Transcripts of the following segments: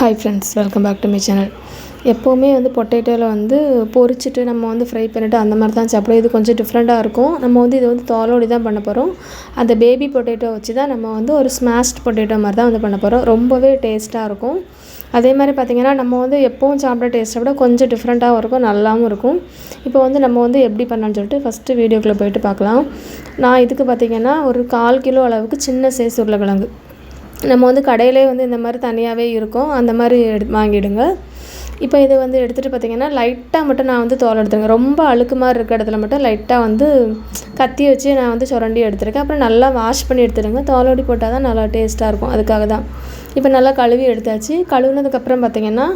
Hi friends, welcome back to my channel. எப்போவுமே பொட்டேட்டோவில் பொரிச்சிட்டு நம்ம ஃப்ரை பண்ணிவிட்டு அந்த மாதிரி தான் சாப்பிடுவோம். இது கொஞ்சம் டிஃப்ரெண்ட்டாக இருக்கும். நம்ம இது தோலோடி தான் பண்ண போகிறோம். அந்த பேபி பொட்டேட்டோ வச்சு தான் நம்ம ஒரு ஸ்மாஷ்ட் பொட்டேட்டோ மாதிரி தான் பண்ண போகிறோம். ரொம்பவே டேஸ்ட்டாக இருக்கும். அதே மாதிரி பார்த்திங்கன்னா நம்ம எப்போவும் சாப்பிட்ற டேஸ்ட்டை விட கொஞ்சம் டிஃப்ரெண்ட்டாகவும் இருக்கும், நல்லாவும் இருக்கும். இப்போ நம்ம எப்படி பண்ணலான்னு சொல்லிட்டு ஃபஸ்ட்டு வீடியோக்குள்ளே போய்ட்டு பார்க்கலாம். நான் இதுக்கு பார்த்திங்கன்னா ஒரு 1/4 கிலோ அளவுக்கு சின்ன சைஸ் உருளைக்கிழங்கு நம்ம கடையிலே இந்த மாதிரி தனியாகவே இருக்கும், அந்த மாதிரி வாங்கிடுங்க. இப்போ இதை எடுத்துகிட்டு பார்த்திங்கன்னா லைட்டாக மட்டும் நான் தோல் எடுத்துருங்க. ரொம்ப அழுக்கு மாதிரி இருக்க இடத்துல மட்டும் லைட்டாக கத்தி வச்சு நான் சுரண்டி எடுத்துருக்கேன். அப்புறம் நல்லா வாஷ் பண்ணி எடுத்துடுங்க. தோலோடி போட்டால் தான் நல்லா டேஸ்ட்டாக இருக்கும், அதுக்காக தான். இப்போ நல்லா கழுவி எடுத்தாச்சு. கழுவுனதுக்கப்புறம் பார்த்திங்கன்னா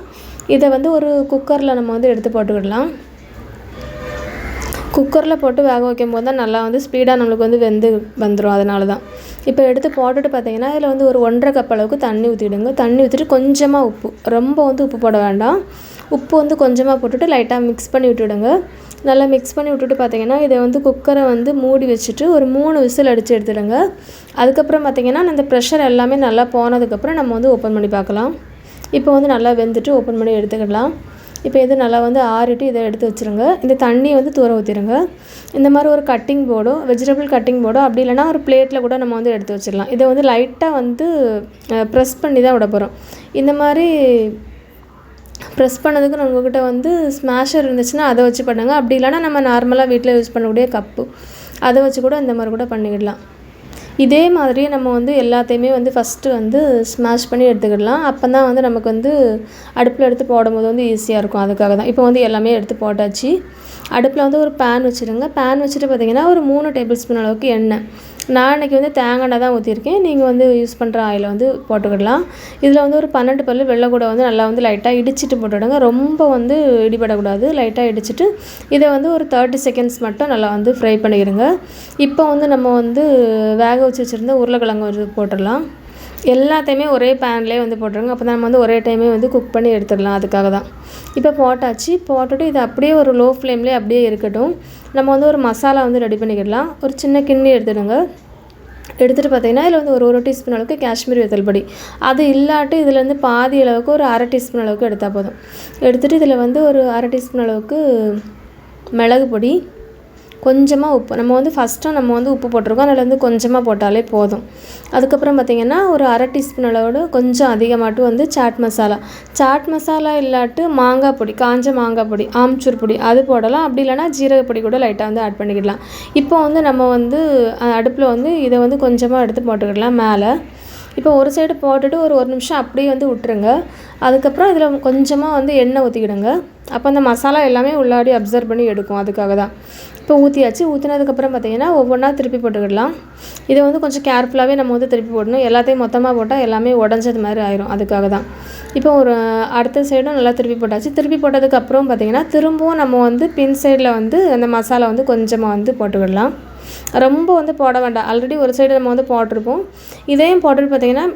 இதை ஒரு குக்கரில் நம்ம எடுத்து போட்டுக்கிடலாம். குக்கரில் போட்டு வேக வைக்கும் போது தான் நல்லா ஸ்பீடாக நம்மளுக்கு வெந்து வந்துடும், அதனால தான். இப்போ எடுத்து போட்டுட்டு பார்த்திங்கன்னா இதில் ஒரு 1.5 கப் அளவுக்கு தண்ணி ஊற்றிடுங்க. தண்ணி ஊற்றிட்டு கொஞ்சமாக உப்பு, ரொம்ப உப்பு போட வேண்டாம். உப்பு கொஞ்சமாக போட்டுட்டு லைட்டாக மிக்ஸ் பண்ணி விட்டுவிடுங்க. நல்லா மிக்ஸ் பண்ணி விட்டுட்டு பார்த்திங்கன்னா இதை குக்கரை மூடி வச்சுட்டு ஒரு 3 விசில் அடித்து எடுத்துடுங்க. அதுக்கப்புறம் பார்த்திங்கன்னா அந்த ப்ரெஷர் எல்லாமே நல்லா போனதுக்கப்புறம் நம்ம ஓப்பன் பண்ணி பார்க்கலாம். இப்போ நல்லா வெந்துட்டு ஓப்பன் பண்ணி எடுத்துக்கிடலாம். இப்போ இது நல்லா ஆறிட்டு இதை எடுத்து வச்சுருங்க. இந்த தண்ணியை தூர ஊற்றிடுங்க. இந்த மாதிரி ஒரு கட்டிங் போர்டோ, வெஜிடபிள் கட்டிங் போர்டோ, அப்படி இல்லைனா ஒரு பிளேட்டில் கூட நம்ம எடுத்து வச்சிடலாம். இதை லைட்டாக ப்ரெஸ் பண்ணி தான் விட போகிறோம். இந்த மாதிரி ப்ரெஸ் பண்ணதுக்கு உங்கள்கிட்ட ஸ்மாஷர் இருந்துச்சுன்னா அதை வச்சு பண்ணுங்கள். அப்படி இல்லைனா நம்ம நார்மலாக வீட்டில் யூஸ் பண்ணக்கூடிய கப்பு அதை வச்சு கூட இந்த மாதிரி கூட பண்ணிக்கிடலாம். இதே மாதிரியே நம்ம எல்லாத்தையுமே ஃபஸ்ட்டு ஸ்மாஷ் பண்ணி எடுத்துக்கிடலாம். அப்போ தான் நமக்கு அடுப்பில் எடுத்து போடும்போது ஈஸியாக இருக்கும், அதுக்காக தான். இப்போ எல்லாமே எடுத்து போட்டாச்சு. அடுப்பில் ஒரு பேன் வச்சுருங்க. பேன் வச்சுட்டு பார்த்திங்கன்னா ஒரு 3 டேபிள் ஸ்பூன் அளவுக்கு எண்ணெய். நான் இன்றைக்கி தேங்காய் எண்ணெய் தான் ஊற்றிருக்கேன். நீங்கள் யூஸ் பண்ணுற ஆயிலை போட்டுக்கிடலாம். இதில் ஒரு 12 பல் வெள்ளை கூட நல்லா லைட்டாக இடிச்சிட்டு போட்டுவிடுங்க. ரொம்ப இடிபடக்கூடாது. லைட்டாக இடிச்சிட்டு இதை ஒரு 30 செகண்ட்ஸ் மட்டும் நல்லா ஃப்ரை பண்ணிடுங்க. இப்போ நம்ம வேக வச்சு வச்சுருந்த உருளைக்கிழங்கு போட்டுடலாம். எல்லாத்தையுமே ஒரே பேன்லேயே போட்டுருங்க. அப்போ தான் நம்ம ஒரே டைமே குக் பண்ணி எடுத்துடலாம், அதுக்காக தான். இப்போ போட்டாச்சு. போட்டுட்டு இது அப்படியே ஒரு லோ ஃப்ளேம்லேயே அப்படியே இருக்கட்டும். நம்ம ஒரு மசாலா ரெடி பண்ணிக்கிடலாம். ஒரு சின்ன கிண்ணி எடுத்துடுங்க. எடுத்துகிட்டு பார்த்திங்கன்னா இதில் ஒரு டீஸ்பூன் அளவுக்கு காஷ்மீரி வெத்தல் பொடி, அது இல்லாட்டி இதில் பாதி அளவுக்கு ஒரு 1/2 டீஸ்பூன் அளவுக்கு எடுத்தால் போதும். எடுத்துகிட்டு இதில் ஒரு 1/2 டீஸ்பூன் அளவுக்கு மிளகு பொடி, கொஞ்சமாக உப்பு. நம்ம ஃபஸ்ட்டாக நம்ம உப்பு போட்டிருக்கோம், அதில் கொஞ்சமாக போட்டாலே போதும். அதுக்கப்புறம் பார்த்திங்கன்னா ஒரு 1/2 டீஸ்பூன் அளவோடு கொஞ்சம் அதிகமாட்டு சாட் மசாலா. சாட் மசாலா இல்லாட்டு மாங்காய் பொடி, காஞ்ச மாங்காய் பொடி, ஆம்ச்சூர் பொடி அது போடலாம். அப்படி இல்லைனா ஜீரகப்பொடி கூட லைட்டாக ஆட் பண்ணிக்கிடலாம். இப்போ நம்ம அடுப்பில் இதை கொஞ்சமாக எடுத்து போட்டுக்கிடலாம் மேலே. இப்போ ஒரு சைடு போட்டுட்டு ஒரு நிமிஷம் அப்படியே விட்டுருங்க. அதுக்கப்புறம் இதில் கொஞ்சமாக எண்ணெய் ஊற்றிக்கிடுங்க. அப்போ அந்த மசாலா எல்லாமே உள்ளாடி அப்சர்வ் பண்ணி எடுக்கும், அதுக்காக தான். இப்போ ஊற்றியாச்சு. ஊற்றினதுக்கப்புறம் பார்த்திங்கன்னா ஒவ்வொன்றா திருப்பி போட்டுக்கிடலாம். இதை கொஞ்சம் கேர்ஃபுல்லாகவே நம்ம திருப்பி போடணும். எல்லாத்தையும் மொத்தமாக போட்டால் எல்லாமே உடஞ்சது மாதிரி ஆயிரும், அதுக்காக தான். இப்போ ஒரு அடுத்த சைடும் நல்லா திருப்பி போட்டாச்சு. திருப்பி போட்டதுக்கப்புறம் பார்த்திங்கன்னா திரும்பவும் நம்ம பின் சைடில் அந்த மசாலா கொஞ்சமாக போட்டுக்கிடலாம். ரொம்ப போட வேண்டாம். ஆல்ரெடி ஒரு சைடு நம்ம போட்டிருப்போம். இதையும் போட்டுட்டு பார்த்திங்கன்னா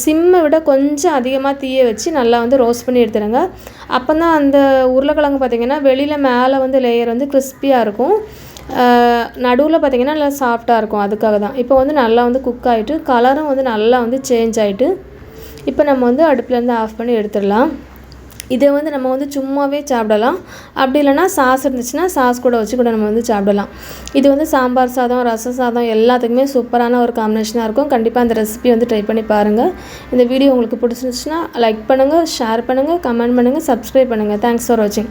சிம்மை விட கொஞ்சம் அதிகமாக தீயை வச்சு நல்லா ரோஸ்ட் பண்ணி எடுத்துடுங்க. அப்போ தான் அந்த உருளைக்கிழங்கு பார்த்திங்கன்னா வெளியில் மேலே லேயர் கிறிஸ்பியாக இருக்கும், நடுவில் பார்த்திங்கன்னா நல்லா சாஃப்டாக இருக்கும், அதுக்காக தான். இப்போ நல்லா குக் ஆகிட்டு கலரும் நல்லா சேஞ்ச் ஆகிட்டு இப்போ நம்ம அடுப்புலேருந்து ஆஃப் பண்ணி எடுத்துடலாம். இதை நம்ம சும்மாவே சாப்பிடலாம். அப்படி இல்லைனா சாஸ் இருந்துச்சுன்னா சாஸ் கூட வச்சு கூட நம்ம சாப்பிடலாம். இது சாம்பார் சாதம், ரசம் சாதம் எல்லாத்துக்குமே சூப்பரான ஒரு காம்பினேஷனாக இருக்கும். கண்டிப்பாக அந்த ரெசிபி ட்ரை பண்ணி பாருங்கள். இந்த வீடியோ உங்களுக்கு பிடிச்சிருந்துச்சுன்னா லைக் பண்ணுங்கள், ஷேர் பண்ணுங்கள், கமெண்ட் பண்ணுங்கள், சப்ஸ்கிரைப் பண்ணுங்கள். தேங்க்ஸ் ஃபார் வாட்சிங்.